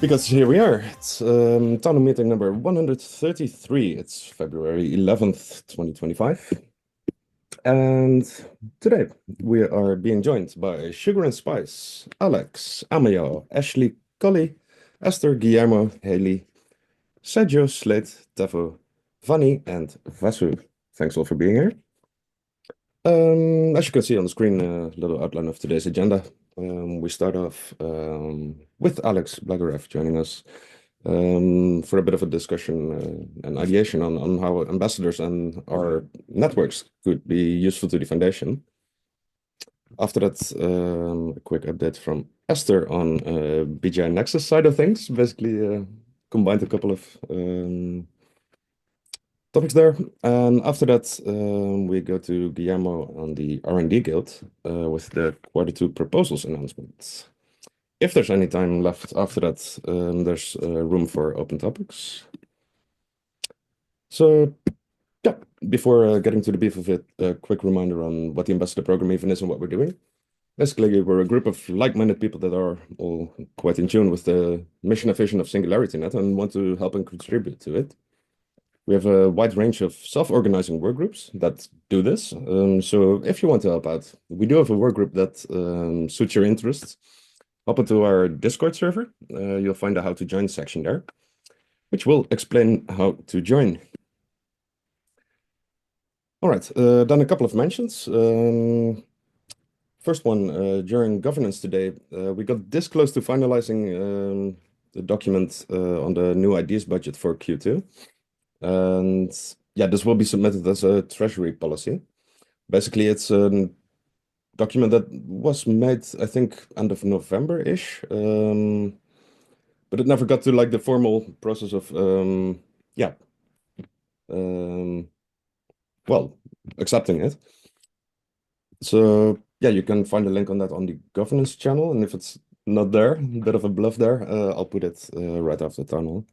Because here we are. It's town hall meeting number 133. It's February 11th, 2025. And today we are being joined by Sugar and Spice, Alex, Amayo, Ashley, Collie, Esther, Guillermo, Haley, Sergio, Slate, Tefo, Vanni, and Vasu. Thanks all for being here. As you can see on the screen, a little outline of today's agenda. We start off with Alex Blagorev joining us for a bit of a discussion and ideation on how ambassadors and our networks could be useful to the foundation. After that, a quick update from Esther on BGI Nexus side of things. Basically, combined a couple of topics there. And after that, we go to Guillermo on the R&D Guild with the Quarter 2 proposals announcements. If there's any time left after that, there's room for open topics. So, yeah, before getting to the beef of it, a quick reminder on what the ambassador program even is and what we're doing. Basically, we're a group of like-minded people that are all quite in tune with the mission and vision of Singularity Net and want to help and contribute to it. We have a wide range of self-organizing work groups that do this. So if you want to help out, we do have a work group that suits your interests. Hop into our Discord server. You'll find a how to join section there, which will explain how to join. All right, then a couple of mentions. First one, during governance today, we got this close to finalizing the document on the new ideas budget for Q2. And yeah, this will be submitted as a treasury policy. Basically, it's a document that was made, I think, end of November-ish. But it never got to like the formal process of yeah, um, well, accepting it. So yeah, you can find a link on that on the governance channel, and if it's not there, a bit of a bluff there, I'll put it right after the town hall.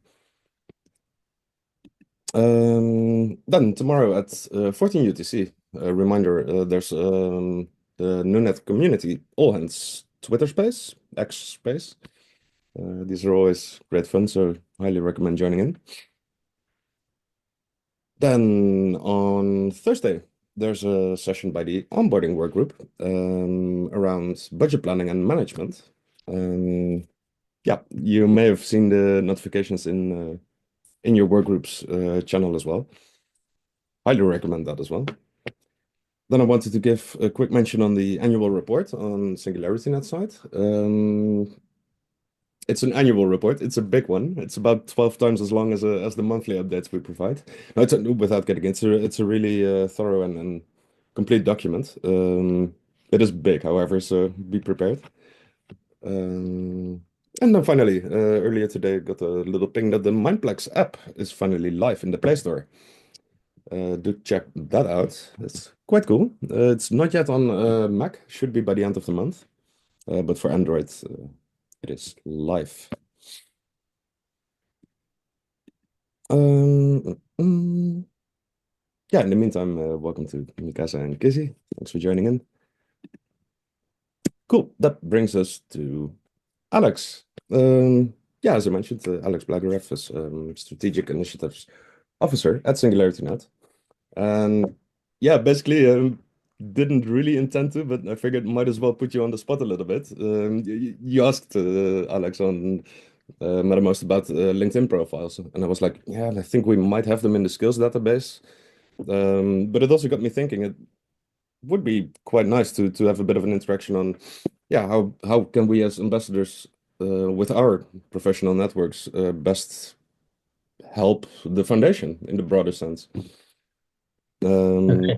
Then tomorrow at 14 UTC, a reminder, there's the NewNet community all hands Twitter space, X space. These are always great fun, so highly recommend joining in. Then on Thursday, there's a session by the onboarding work group around budget planning and management. Yeah, you may have seen the notifications in your work group's channel as well. Highly recommend that as well. Then I wanted to give a quick mention on the annual report on Singularity Net site. It's an annual report. It's a big one. It's about 12 times as long as the monthly updates we provide. No, without getting into it, it's a really thorough and complete document. It is big, however, so be prepared. And then finally, earlier today, got a little ping that the Mindplex app is finally live in the Play Store. Do check that out. It's quite cool. It's not yet on Mac. Should be by the end of the month. But for Android, it is live. Yeah, in the meantime, welcome to Mikasa and Kizzy. Thanks for joining in. Cool. That brings us to Alex. Yeah, as I mentioned, Alex Blagorev is Strategic Initiatives Officer at Singularity Net. And yeah, basically, didn't really intend to, but I figured might as well put you on the spot a little bit. You asked Alex on Mattermost about LinkedIn profiles, and I was like, yeah, I think we might have them in the skills database. But it also got me thinking it would be quite nice to have a bit of an interaction on, yeah, how can we as ambassadors with our professional networks best help the foundation in the broader sense. Okay.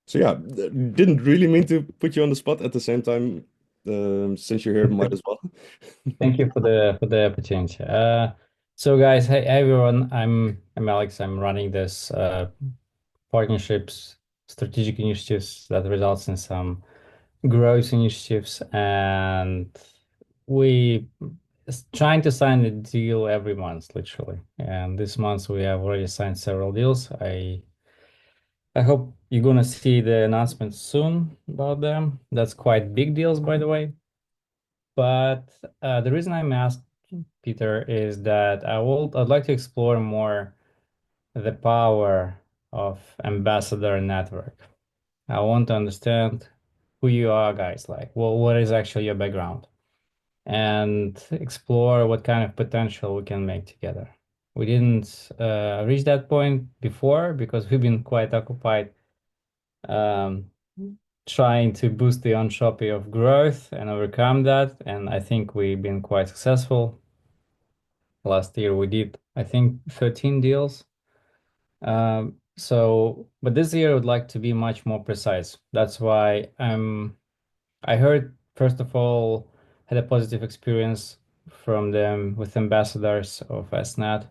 So yeah, didn't really mean to put you on the spot at the same time. Since you're here, might as well. Thank you for the opportunity. So guys, hey everyone, I'm Alex. I'm running this partnerships, strategic initiatives that results in some growth initiatives, and we trying to sign a deal every month, literally. And this month we have already signed several deals. I hope you're gonna see the announcements soon about them. That's quite big deals, by the way. But the reason I'm asked Peter, is that I'd like to explore more the power of ambassador network. I want to understand who you are, guys. Like, well, what is actually your background, and explore what kind of potential we can make together. We didn't reach that point before because we've been quite occupied um, trying to boost the entropy of growth and overcome that. And I think we've been quite successful. Last year we did, I think, 13 deals. But this year I would like to be much more precise. That's why I heard, first of all, had a positive experience from them with ambassadors of SNAT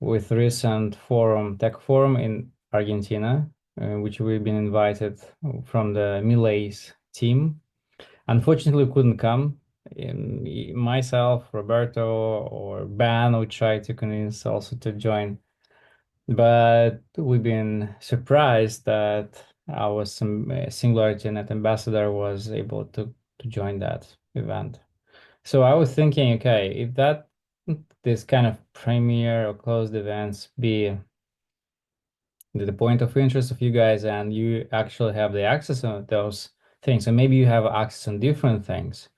with recent tech forum in Argentina, which we've been invited from the Milays team. Unfortunately, couldn't come. Myself, Roberto, or Ben, we tried to convince also to join, but we've been surprised that our Singularity Net ambassador was able to join that event. So I was thinking, okay, if that this kind of premier or closed events be the point of interest of you guys and you actually have the access on those things, and maybe you have access on different things.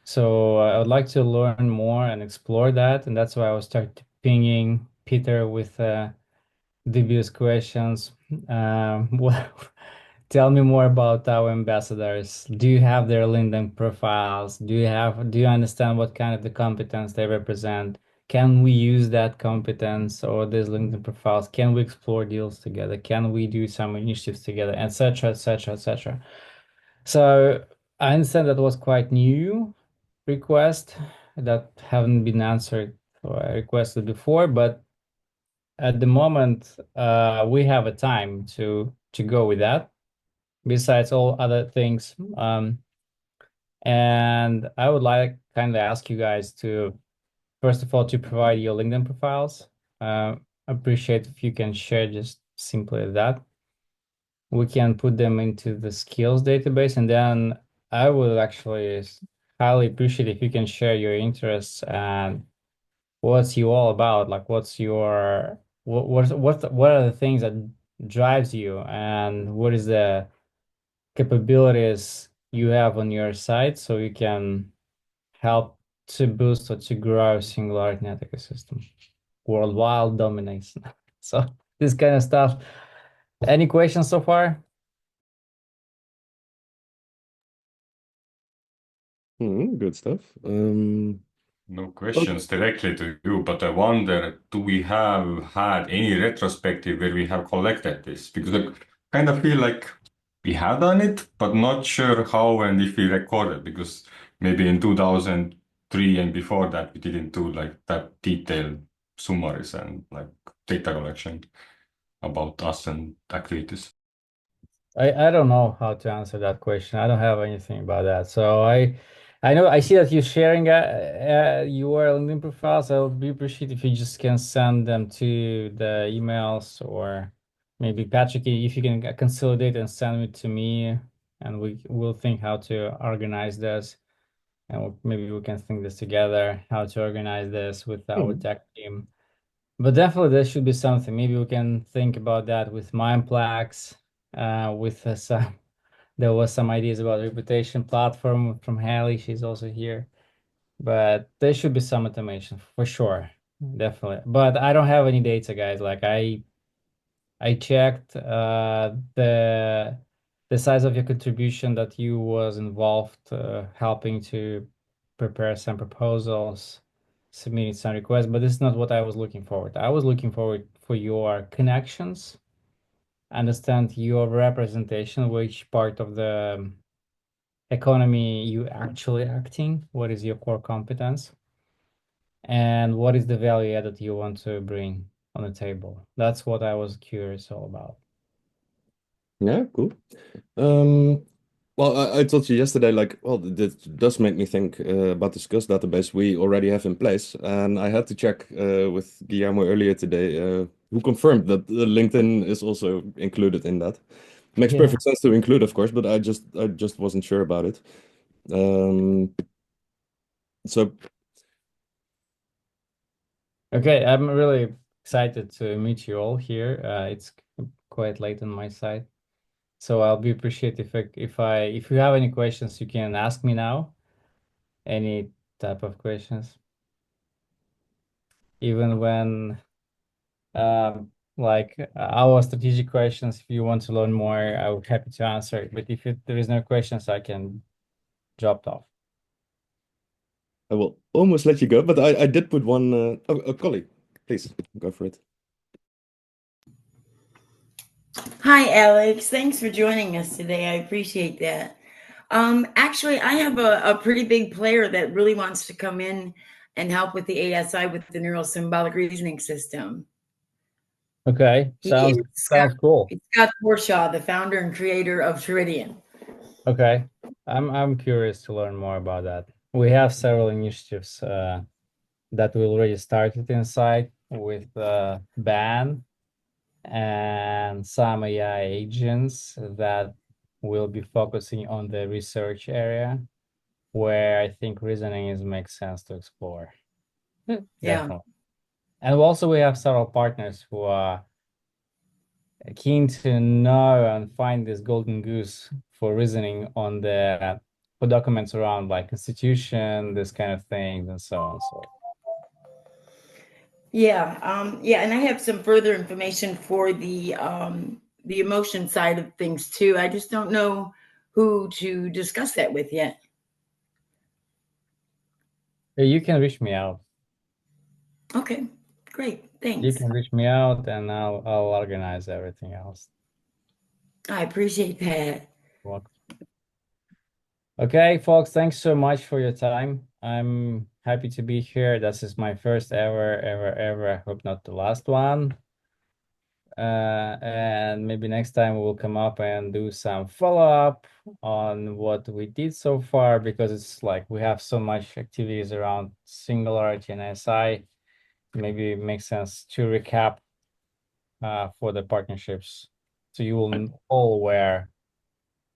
So I would like to learn more and explore that, and that's why I will start pinging Peter with dubious questions. Tell me more about our ambassadors. Do you have their LinkedIn profiles? Do you understand what kind of the competence they represent? Can we use that competence or these LinkedIn profiles? Can we explore deals together? Can we do some initiatives together, etc., etc., etc.? So I understand that was quite new request that haven't been answered or requested before, but at the moment we have a time to go with that besides all other things. And I would like kind of ask you guys to, first of all, to provide your LinkedIn profiles. Appreciate if you can share just simply that. We can put them into the skills database, and then I would actually highly appreciate if you can share your interests and what's you all about. Like, what's your what are the things that drives you, and what is the capabilities you have on your side so you can help to boost or to grow Singularity net ecosystem, worldwide domination. So this kind of stuff. Any questions so far? Good stuff. No Well, questions directly to you, but I wonder, do we have had any retrospective where we have collected this? Because I kind of feel like we have done it, but not sure how and if we recorded, because maybe in 2003 and before that, we didn't do like that detailed summaries and like data collection about us and activities. I don't know how to answer that question. I don't have anything about that. So I know I see that you're sharing your LinkedIn profiles. I would be appreciate if you just can send them to the emails, or maybe Patrick, if you can consolidate and send it to me, and will think how to organize this, and maybe we can think this together, how to organize this with our mhm. tech team. But definitely there should be something. Maybe we can think about that with Mindplex, with some there was some ideas about reputation platform from Haley. She's also here. But there should be some automation for sure. Definitely. But I don't have any data, guys. Like I checked the size of your contribution that you was involved helping to prepare some proposals, submitting some requests, but this is not what I was looking forward. I was looking forward for your connections, understand your representation, which part of the economy you actually acting, what is your core competence, and what is the value added you want to bring on the table. That's what I was curious all about. Yeah, cool. Um, well, I told you yesterday, like, well, this does make me think about the skills database we already have in place, and I had to check with Guillermo earlier today, who confirmed that LinkedIn is also included in that. Makes Yeah. perfect sense to include, of course, but I just wasn't sure about it. Um, so Okay, I'm really excited to meet you all here. It's quite late on my side, so I'll be appreciative if you have any questions, you can ask me now. Any type of questions, even when like our strategic questions. If you want to learn more, I'm happy to answer. But if there is no questions, I can drop off. I will almost let you go, but I did put one. Oh, colleague, please go for it. Hi, Alex. Thanks for joining us today. I appreciate that. Actually, I have a pretty big player that really wants to come in and help with the ASI with the neural symbolic reasoning system. Okay, He is sounds cool. Scott Forshaw, the founder and creator of Teridian. Okay, I'm curious to learn more about that. We have several initiatives that we already started inside with ban and some AI agents that will be focusing on the research area, where I think reasoning makes sense to explore. Yeah. Definitely. And also we have several partners who are keen to know and find this golden goose for reasoning on the for documents around like constitution, this kind of things, and so on. So Yeah, and I have some further information for the emotion side of things too. I just don't know who to discuss that with yet. you can reach me out. Okay, great. You Thanks. can reach me out, and I'll organize everything else. I appreciate that. Welcome. Okay, folks, thanks so much for your time. I'm happy to be here. This is my first ever. I hope not the last one. And maybe next time we'll come up and do some follow-up on what we did so far, because it's like we have so much activities around Singularity and SI. Maybe it makes sense to recap for the partnerships, so you will all aware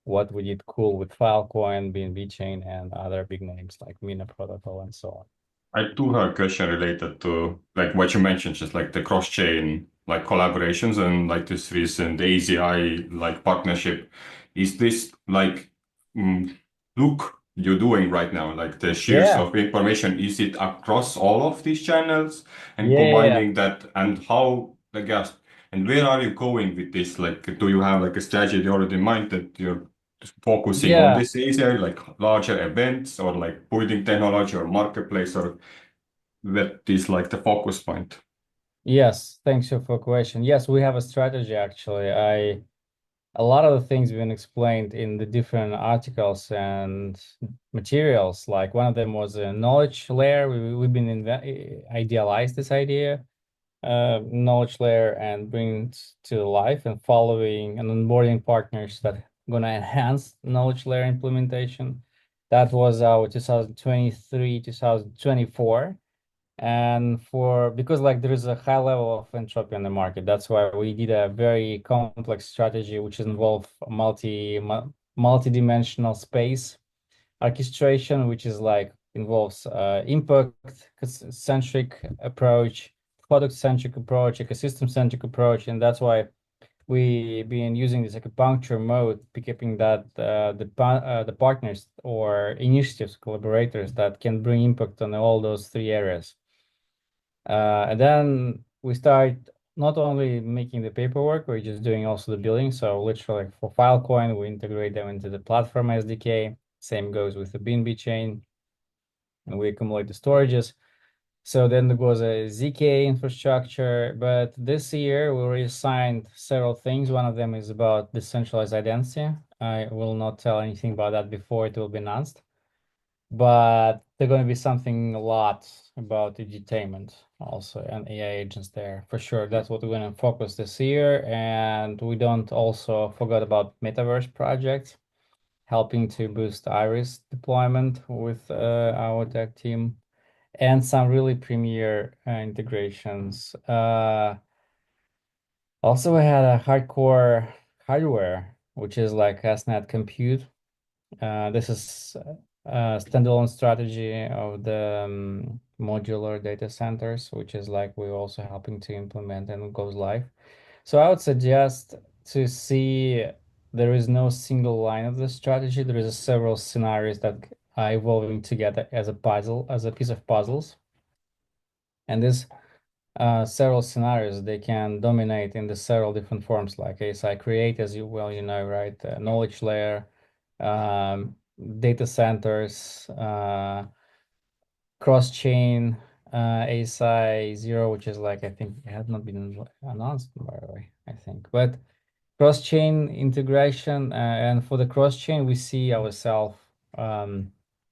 what we did cool with Filecoin, BNB Chain, and other big names like Mina Protocol and so on. I do have a question related to like what you mentioned, just like the cross-chain like collaborations and like this recent AZI like partnership. Is this like look you're doing right now, like the shares Yeah, of information, is it across all of these channels and yeah, combining that and how I guess and where are you going with this? Like do you have like a strategy already in mind that you're focusing on yeah. this area, like larger events or like building technology or marketplace or that is like the focus point. Yes, thanks you for question. Yes, we have a strategy actually. A lot of the things been explained in the different articles and materials. Like one of them was a knowledge layer. We've been idealized this idea, knowledge layer, and bring it to life and following and onboarding partners that gonna enhance knowledge layer implementation. That was our 2023, 2024. And because like there is a high level of entropy in the market, that's why we did a very complex strategy which involved multi-dimensional space orchestration, which is like involves impact centric approach, product centric approach, ecosystem centric approach, and that's why we been using this acupuncture mode, picking that the partners or initiatives, collaborators that can bring impact on all those three areas. And then we start not only making the paperwork, we're just doing also the billing. So literally for Filecoin, we integrate them into the platform SDK. Same goes with the BNB chain, and we accumulate the storages. So then there goes a ZK infrastructure. But this year we already signed several things. One of them is about decentralized identity. I will not tell anything about that before it will be announced. But there's going to be something a lot about edutainment also and AI agents there for sure. That's what we're going to focus this year. And we don't also forget about metaverse projects, helping to boost Iris deployment with our tech team, and some really premier integrations. Also, we had a hardcore hardware, which is like SNAT compute. This is a standalone strategy of the modular data centers, which is like we're also helping to implement and goes live. So I would suggest to see there is no single line of the strategy. There is several scenarios that are evolving together as a puzzle, as a piece of puzzles. And these several scenarios, they can dominate in the several different forms, like ASI create, as you well you know, right? Knowledge layer, data centers, cross-chain, ASI 0, which is like, I think it has not been announced, by the way, I think. But cross-chain integration, and for the cross-chain, we see ourselves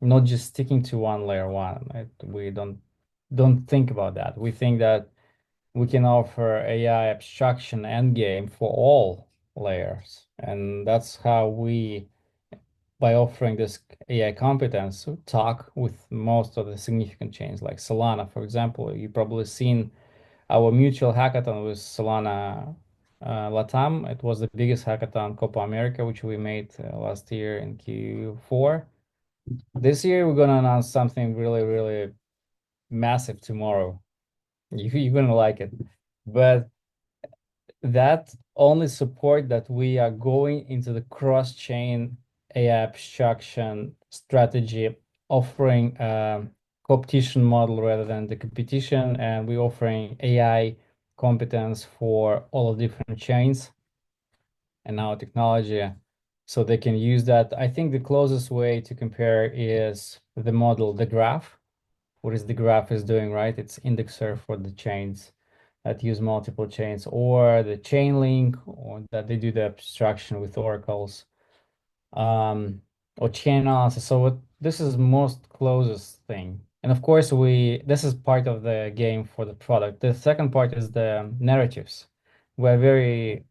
not just sticking to one layer one. Right? We don't think about that. We think that we can offer AI abstraction endgame for all layers, and that's how we, by offering this AI competence, talk with most of the significant chains like Solana, for example. You've probably seen our mutual hackathon with Solana Latam. It was the biggest hackathon, Copa America, which we made last year in Q4. This year, we're going to announce something really, really massive tomorrow. You're going to like it. But that only support that we are going into the cross-chain AI abstraction strategy, offering a competition model rather than the competition, and we're offering AI competence for all of different chains and our technology, so they can use that. I think the closest way to compare is the model, the graph. What is the graph is doing, right? It's indexer for the chains that use multiple chains, or the chain link, or that they do the abstraction with oracles, or chain analysis. So what this is most closest thing. And of course, this is part of the game for the product. The second part is the narratives. We're very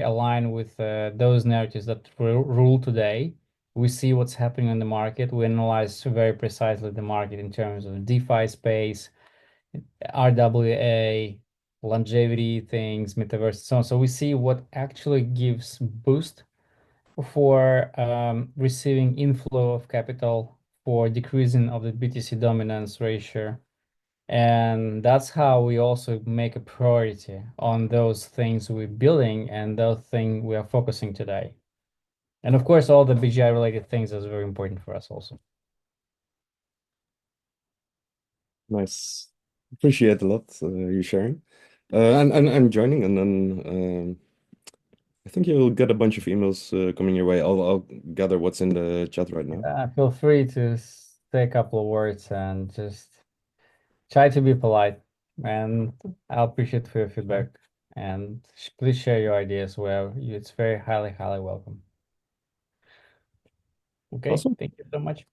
aligned with those narratives that rule today. We see what's happening in the market. We analyze very precisely the market in terms of DeFi space, RWA, longevity things, metaverse, so on. So we see what actually gives boost for receiving inflow of capital, for decreasing of the BTC dominance ratio. And that's how we also make a priority on those things we're building and those things we are focusing today. And of course, all the BGI related things is very important for us also. Nice. Appreciate a lot you sharing. And joining, and then I think you'll get a bunch of emails coming your way. I'll gather what's in the chat right now. Feel free to say a couple of words and just try to be polite. And I'll appreciate for your feedback. And please share your ideas. Well, it's very highly, highly welcome. Okay, Awesome. thank you so much.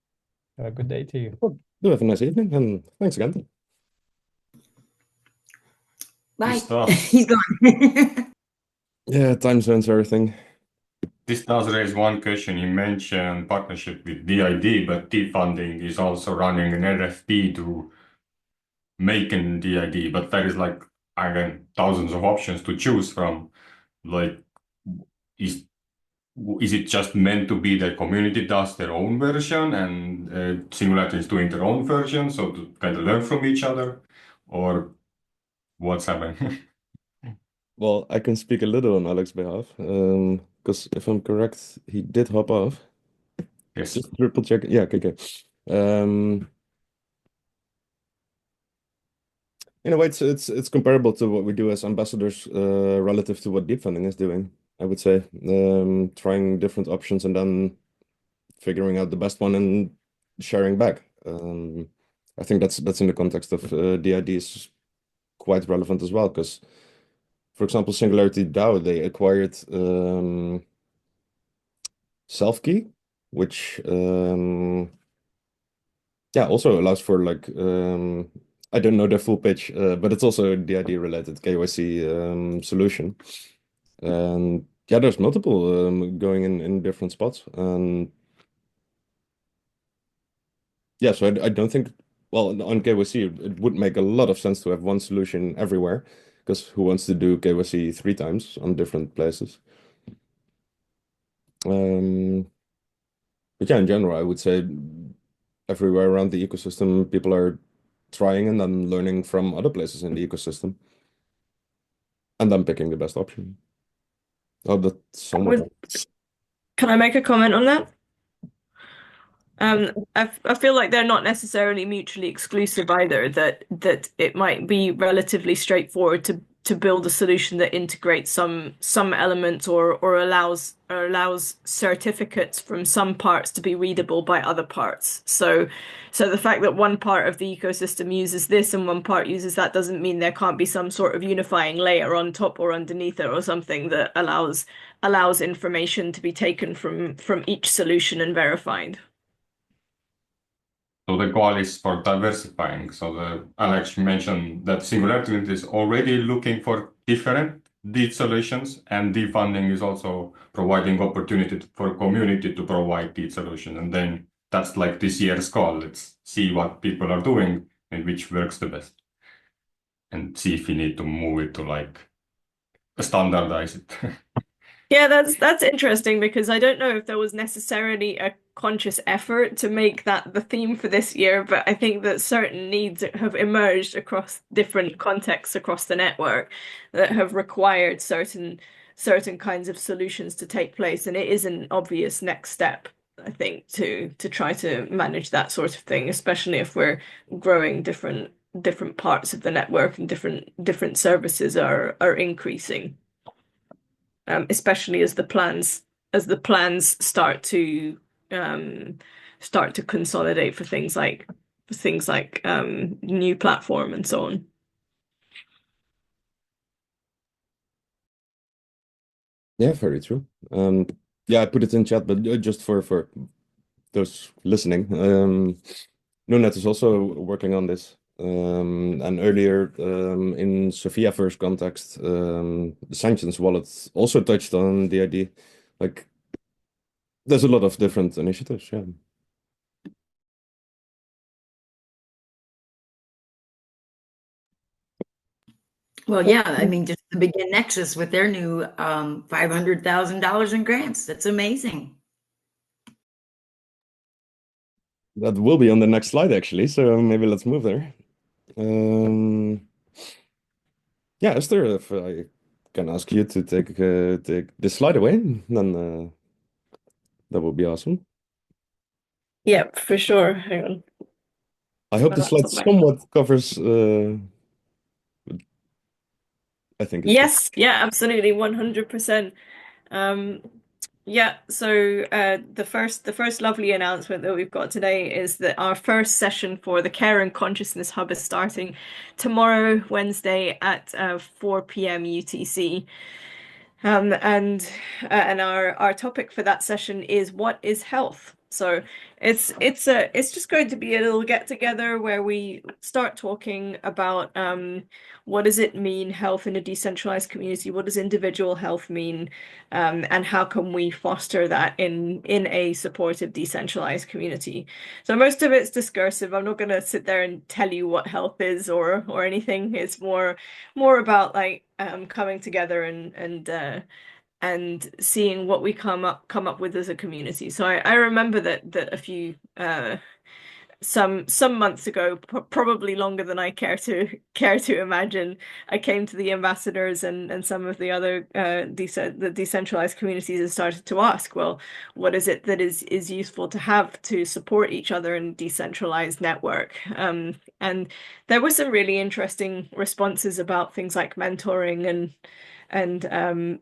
Have a good day to you. Well, do have a nice evening, and thanks again. Bye. This does, He's gone. Yeah, time zones, everything. this does raise one question. You mentioned partnership with DID, but T-Funding is also running an RFP to make an DID, but there is like, again, thousands of options to choose from. Like, is it just meant to be the community does their own version and Singularity is doing their own version, so to kind of learn from each other, or what's happening? Well, I can speak a little on Alex's behalf, because if I'm correct, he did hop off. Yes. Just triple check. Yeah, okay. In a way, it's comparable to what we do as ambassadors, relative to what deep funding is doing, I would say. Trying different options and then figuring out the best one and sharing back. I think that's in the context of DIDs quite relevant as well, because, for example, Singularity DAO, they acquired Self-Key, which yeah, also allows for like I don't know the full pitch, but it's also a DID related KYC solution. And yeah, there's multiple going in different spots. And yeah, so I don't think, well, on KYC, it would make a lot of sense to have one solution everywhere, because who wants to do KYC 3 times on different places? But yeah, in general, I would say everywhere around the ecosystem, people are trying and then learning from other places in the ecosystem, and then picking the best option. Oh, that's somewhat. Can I make a comment on that? I feel like they're not necessarily mutually exclusive either, that it might be relatively straightforward to build a solution that integrates some elements or allows certificates from some parts to be readable by other parts. So the fact that one part of the ecosystem uses this and one part uses that doesn't mean there can't be some sort of unifying layer on top or underneath it or something that allows information to be taken from each solution and verified. So the goal is for diversifying. So Alex mentioned that Singularity is already looking for different deed solutions, and deed funding is also providing opportunity for community to provide deed solution. And then that's like this year's goal. Let's see what people are doing and which works the best, and see if we need to move it to like standardize it. Yeah, that's interesting because I don't know if there was necessarily a conscious effort to make that the theme for this year, but I think that certain needs have emerged across different contexts across the network that have required certain kinds of solutions to take place, and it is an obvious next step, I think, to try to manage that sort of thing, especially if we're growing different parts of the network and different services are increasing. Especially as the plans start to consolidate for things like new platform and so on. Yeah, very true. Yeah, I put it in chat, but just for those listening, Nunet is also working on this. And earlier, in Sophia first context, the sanctions wallet also touched on the idea. Like, there's a lot of different initiatives. Yeah. Well, yeah, I mean, just to begin Nexus with their new $500,000 in grants. That's amazing. That will be on the next slide, actually. So maybe let's move there. Yeah, Esther, if I can ask you to take this slide away, then that would be awesome. Yeah, for sure. Hang on. I hope the slide somewhat covers. I think it's yes, yeah, absolutely, 100%. Yeah, so the first lovely announcement that we've got today is that our first session for the Care and Consciousness Hub is starting tomorrow, Wednesday at 4 p.m. UTC. And our topic for that session is what is health? So it's just going to be a little get together where we start talking about what does it mean, health in a decentralized community? What does individual health mean? And how can we foster that in a supportive decentralized community? So most of it's discursive. I'm not going to sit there and tell you what health is or anything. It's more about like coming together and seeing what we come up with as a community. So I remember that a few some months ago, probably longer than I care to imagine, I came to the ambassadors and some of the other the decentralized communities and started to ask, well, what is it that is useful to have to support each other in a decentralized network? And there were some really interesting responses about things like mentoring and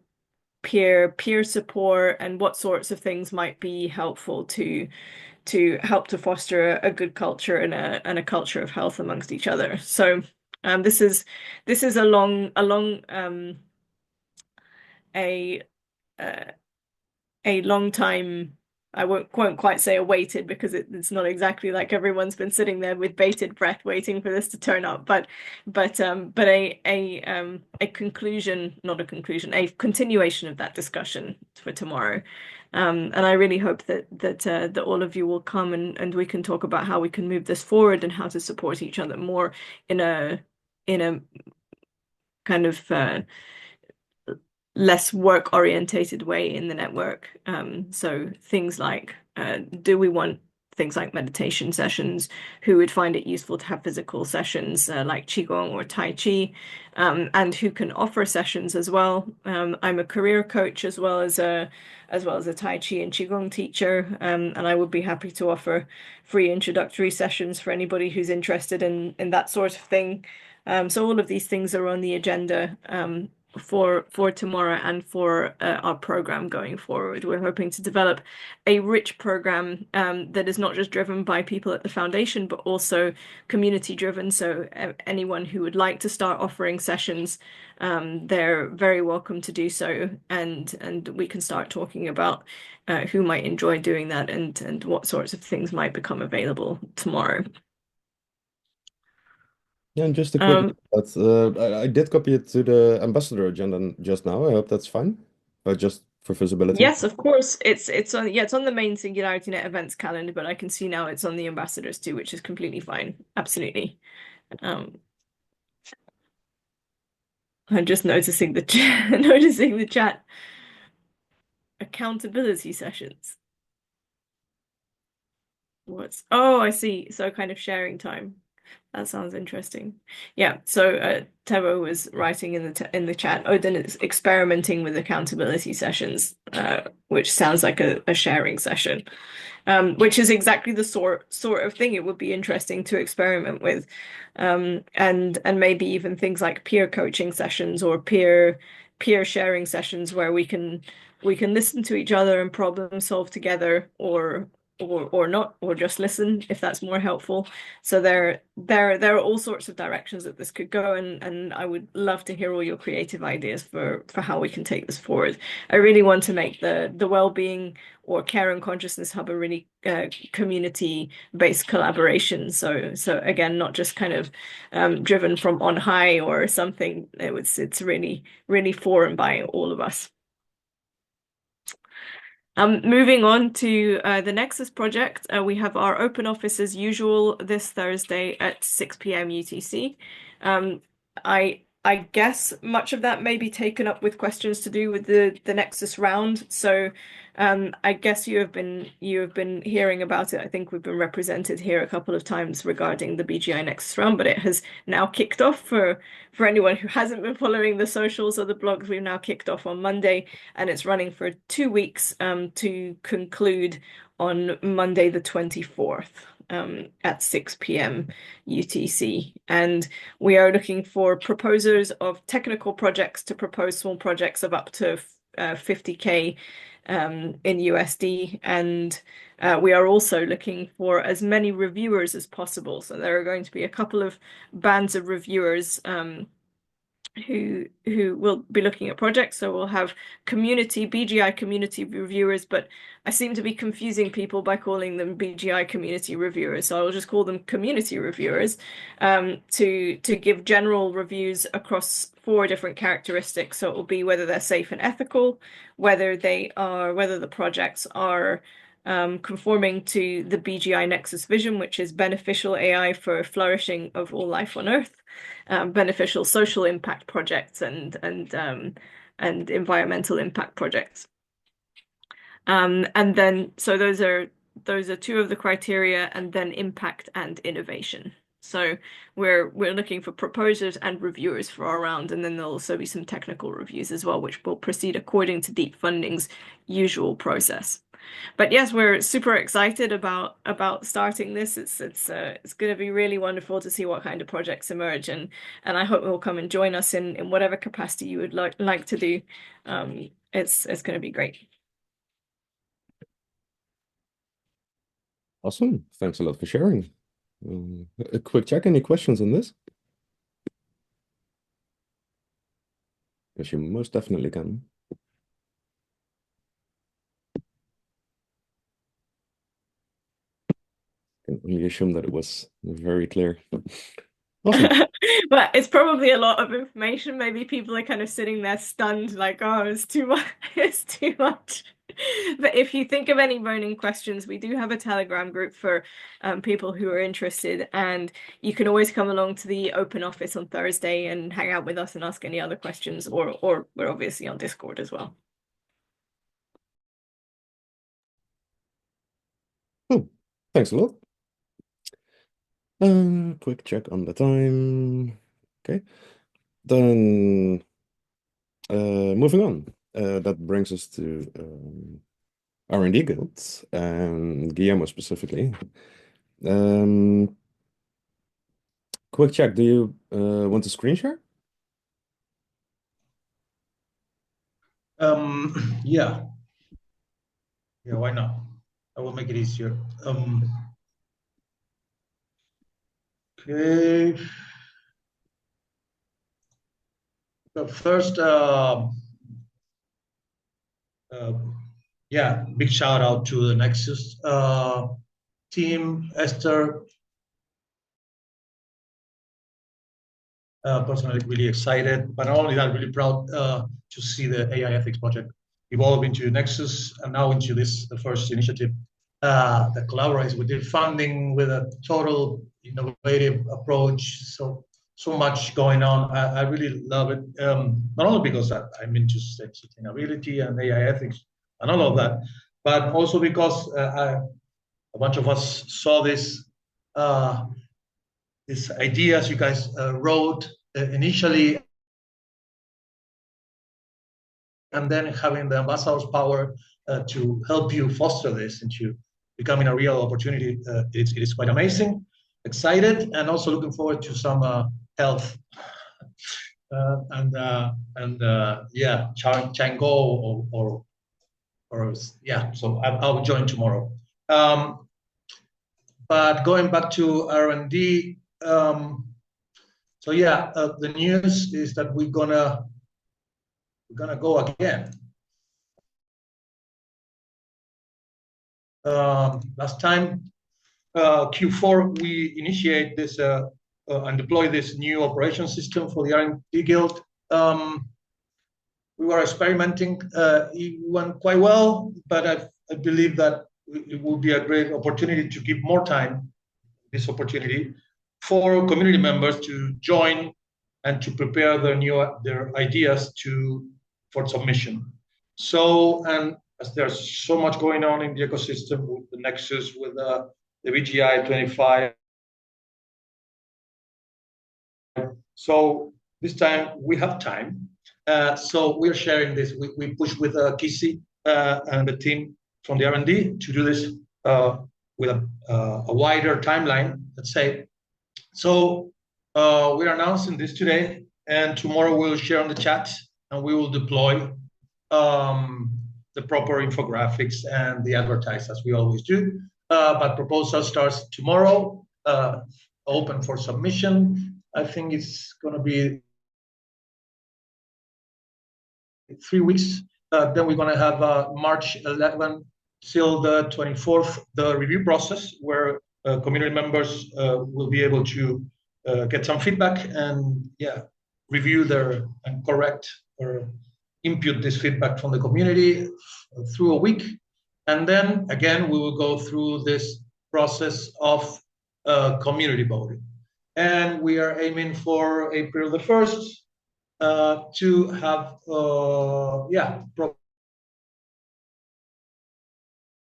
peer support and what sorts of things might be helpful to help to foster a good culture and a culture of health amongst each other. So this is a long time. I won't quite say awaited because it's not exactly like everyone's been sitting there with bated breath waiting for this to turn up, but a conclusion, not a conclusion, a continuation of that discussion for tomorrow. And I really hope that all of you will come and we can talk about how we can move this forward and how to support each other more in a kind of less work-orientated way in the network. So things like, do we want things like meditation sessions, who would find it useful to have physical sessions like Qigong or Tai Chi, and who can offer sessions as well. I'm a career coach as well as a Tai Chi and Qigong teacher, and I would be happy to offer free introductory sessions for anybody who's interested in that sort of thing. So all of these things are on the agenda for tomorrow and for our program going forward. We're hoping to develop a rich program that is not just driven by people at the foundation, but also community driven. So anyone who would like to start offering sessions, they're very welcome to do so, and we can start talking about who might enjoy doing that and what sorts of things might become available tomorrow. Yeah, and just a quick I did copy it to the ambassador agenda just now. I hope that's fine, but just for visibility. Yes, of course. It's on it's on the main Singularity Net events calendar, but I can see now it's on the ambassadors too, which is completely fine. Absolutely. I'm just noticing the chat. Accountability sessions. Oh, I see. So kind of sharing time. That sounds interesting. Yeah, so Tebo was writing in the chat, Odin is experimenting with accountability sessions, which sounds like a sharing session, which is exactly the sort of thing it would be interesting to experiment with, and maybe even things like peer coaching sessions or peer sharing sessions where we can listen to each other and problem solve together, or not, or just listen if that's more helpful. So there are all sorts of directions that this could go, and I would love to hear all your creative ideas for how we can take this forward. I really want to make the well-being or care and consciousness hub a really community-based collaboration. So again, not just kind of driven from on high or something. It's really for and by all of us. Moving on to the Nexus project, we have our open office as usual this Thursday at 6 p.m. UTC. I guess much of that may be taken up with questions to do with the Nexus round. So I guess you have been hearing about it. I think we've been represented here a couple of times regarding the BGI Nexus round, but it has now kicked off for anyone who hasn't been following the socials or the blogs. We've now kicked off on Monday, and it's running for 2 weeks to conclude on Monday the 24th. At 6 p.m. UTC. And we are looking for proposers of technical projects to propose small projects of up to 50K in USD. And we are also looking for as many reviewers as possible. So there are going to be a couple of bands of reviewers who will be looking at projects. So we'll have BGI community reviewers, but I seem to be confusing people by calling them BGI community reviewers. So I'll just call them community reviewers to give general reviews across 4 different characteristics. So it will be whether they're safe and ethical, whether the projects are conforming to the BGI Nexus vision, which is beneficial AI for flourishing of all life on Earth, beneficial social impact projects, and environmental impact projects. And then so those are 2 of the criteria, and then impact and innovation. So we're looking for proposers and reviewers for our round, and then there'll also be some technical reviews as well, which will proceed according to Deep Funding's usual process. But yes, we're super excited about starting this. It's going to be really wonderful to see what kind of projects emerge, and I hope you'll come and join us in whatever capacity you would like to do. It's going to be great. Awesome. Thanks a lot for sharing. A quick check, any questions on this? Because you most definitely can. Can only assume that it was very clear. Awesome. But it's probably a lot of information. Maybe people are kind of sitting there stunned, like, oh, it's too much. It's too much. But if you think of any burning questions, we do have a Telegram group for people who are interested, and you can always come along to the open office on Thursday and hang out with us and ask any other questions, or we're obviously on Discord as well. Cool. Thanks a lot. Quick check on the time. Okay. Then moving on. That brings us to R&D Guild and Guillermo specifically. Quick check. Do you want to screen share? Yeah. Yeah, why not? I will make it easier. Okay. But first, yeah, big shout out to the Nexus team, Esther. Personally, really excited, but not only that, really proud to see the AI ethics project evolve into Nexus and now into this, the first initiative that collaborates with the funding with a total innovative approach. So much going on. I really love it. Not only because I'm into sustainability and AI ethics and all of that, but also because a bunch of us saw this these ideas you guys wrote initially, and then having the ambassador's power to help you foster this into becoming a real opportunity. It is quite amazing. Excited, and also looking forward to some health and yeah, Chango or yeah. So I'll join tomorrow. But going back to R&D, so yeah, the news is that we're gonna go again. Last time, Q4, we initiate this and deploy this new operation system for the R&D Guild. We were experimenting. It went quite well, but I believe that it will be a great opportunity to give more time, this opportunity, for community members to join and to prepare their ideas for submission. So, and as there's so much going on in the ecosystem with the Nexus, with the VGI 25. So this time we have time. So we're sharing this. We push with Kisi and the team from the R&D to do this with a wider timeline, let's say. So we're announcing this today, and tomorrow we'll share on the chat, and we will deploy the proper infographics and the advertise as we always do. But proposal starts tomorrow, open for submission. I think it's going to be 3 weeks. Then we're going to have March 11 till the 24th, the review process, where community members will be able to get some feedback and review and correct or input this feedback from the community through a week. And then again, we will go through this process of community voting. And we are aiming for April the 1st to have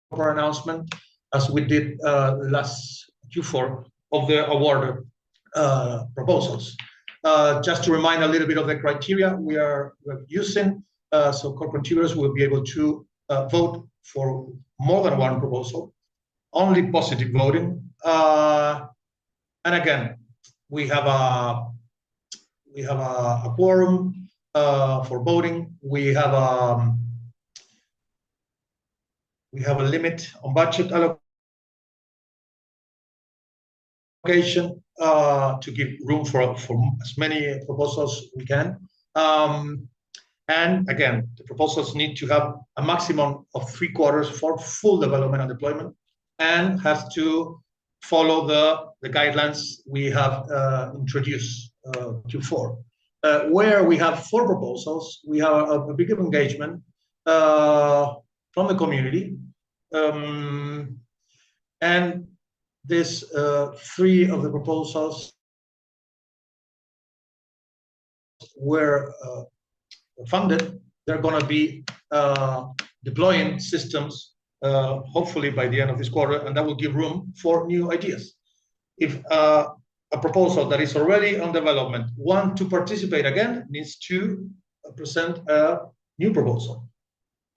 proper announcement, as we did last Q4, of the awarded proposals. Just to remind a little bit of the criteria we're using, so co-contributors will be able to vote for more than one proposal, only positive voting. And again, we have a quorum for voting. We have a limit on budget allocation to give room for as many proposals we can. And again, the proposals need to have a maximum of 3/4 for full development and deployment, and has to follow the guidelines we have introduced Q4. Where we have 4 proposals, we have a big engagement from the community. And this 3 of the proposals were funded. They're going to be deploying systems hopefully by the end of this quarter, and that will give room for new ideas. If a proposal that is already on development want to participate again, needs to present a new proposal.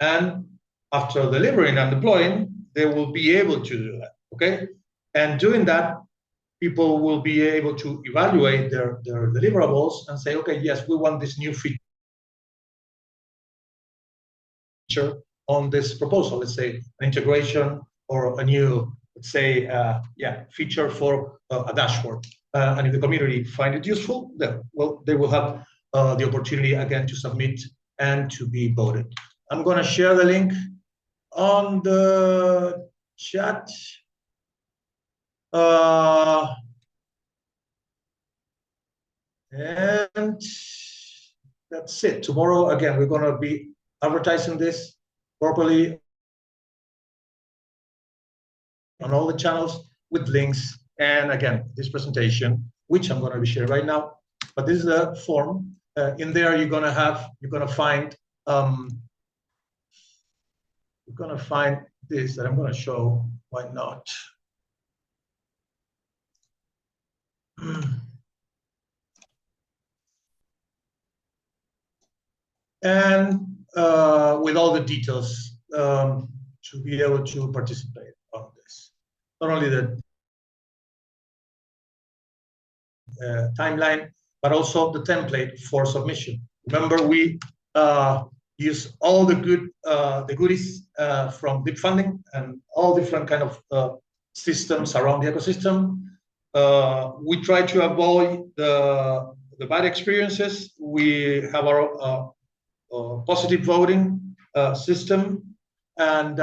And after delivering and deploying, they will be able to do that, okay? And doing that, people will be able to evaluate their deliverables and say, okay, yes, we want this new feature on this proposal, let's say an integration or a new, let's say, feature for a dashboard. And if the community find it useful, then, well, they will have the opportunity again to submit and to be voted. I'm going to share the link on the chat. And that's it. Tomorrow, again, we're going to be advertising this properly on all the channels with links. And again, this presentation, which I'm going to be sharing right now, but this is the form. In there, you're going to find this that I'm going to show. Why not? And with all the details to be able to participate on this. Not only the timeline, but also the template for submission. Remember, we use all the goodies from deep funding and all different kind of systems around the ecosystem. We try to avoid the bad experiences. We have our positive voting system, and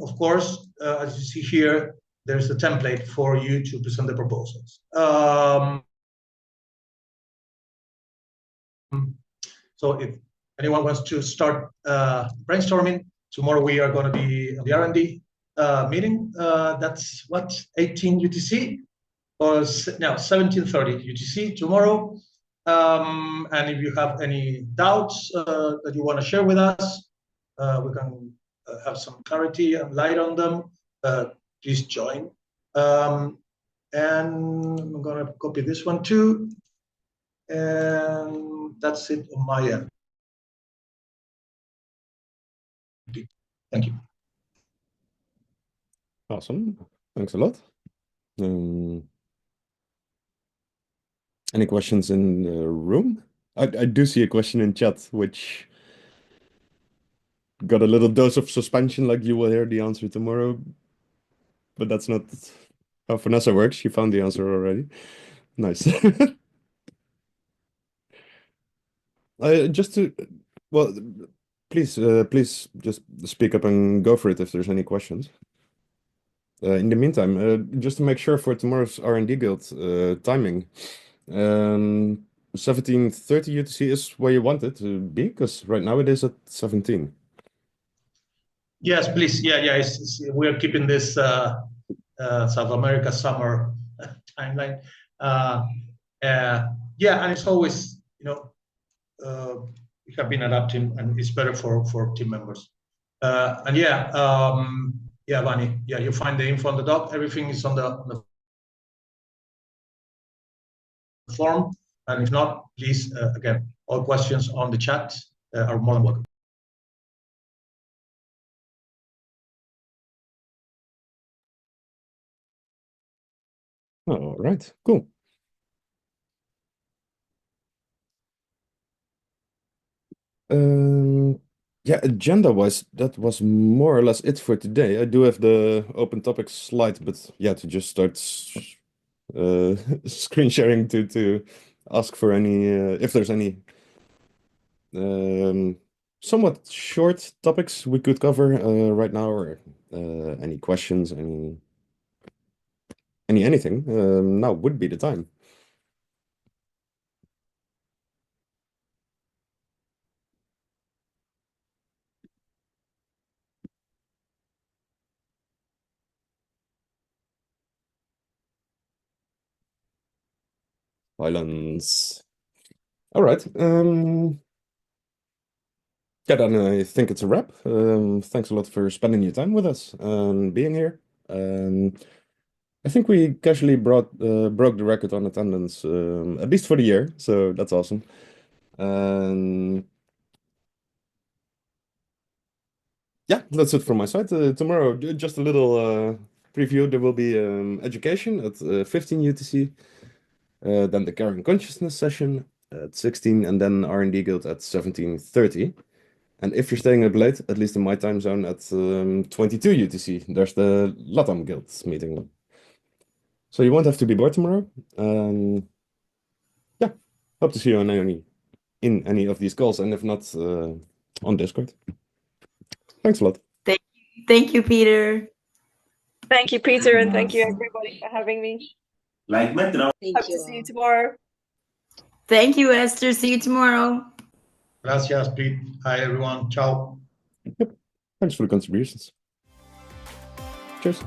of course, as you see here, there's a template for you to present the proposals. So if anyone wants to start brainstorming, tomorrow we are going to be at the R&D meeting. That's what, 18 UTC? Or no, 17:30 UTC tomorrow. And if you have any doubts that you want to share with us, we can have some clarity and light on them. Please join. And I'm going to copy this one too. And that's it on my end. Thank you. Awesome. Thanks a lot. Any questions in the room? I do see a question in chat, which got a little dose of suspension, like you will hear the answer tomorrow. But that's not how Vanessa works. She found the answer already. Nice. Well, please just speak up and go for it if there's any questions. In the meantime, just to make sure for tomorrow's R&D Guild timing, 17:30 UTC is where you want it to be, because right now it is at 17. Yes, please. Yeah. We're keeping this South America summer timeline. Yeah, and it's always, we have been adapting, and it's better for team members. And yeah, Vani, yeah, you find the info on the doc. Everything is on the form. And if not, please, again, all questions on the chat are more than welcome. All right, cool. Yeah, agenda-wise, that was more or less it for today. I do have the open topics slide, but yeah, to just start screen sharing to ask for any if there's any somewhat short topics we could cover right now, or any questions, anything. Now would be the time. Silence. All right. Yeah, then I think it's a wrap. Thanks a lot for spending your time with us and being here. I think we casually broke the record on attendance, at least for the year, so that's awesome. Yeah, that's it from my side. Tomorrow, just a little preview. There will be education at 15 UTC, then the Caring Consciousness session at 16, and then R&D Guild at 17:30. And if you're staying up late, at least in my time zone, at 22 UTC, there's the Latam Guild meeting. So you won't have to be bored tomorrow. Yeah, hope to see you on any of these calls, and if not, on Discord. Thanks a lot. Thank you, Peter. Thank you, Peter, and thank you everybody for having me. Like Metro. Hope to see you tomorrow. Thank you, Esther. See you tomorrow. Gracias, Pete. Hi, everyone. Ciao. Thanks for the contributions. Cheers.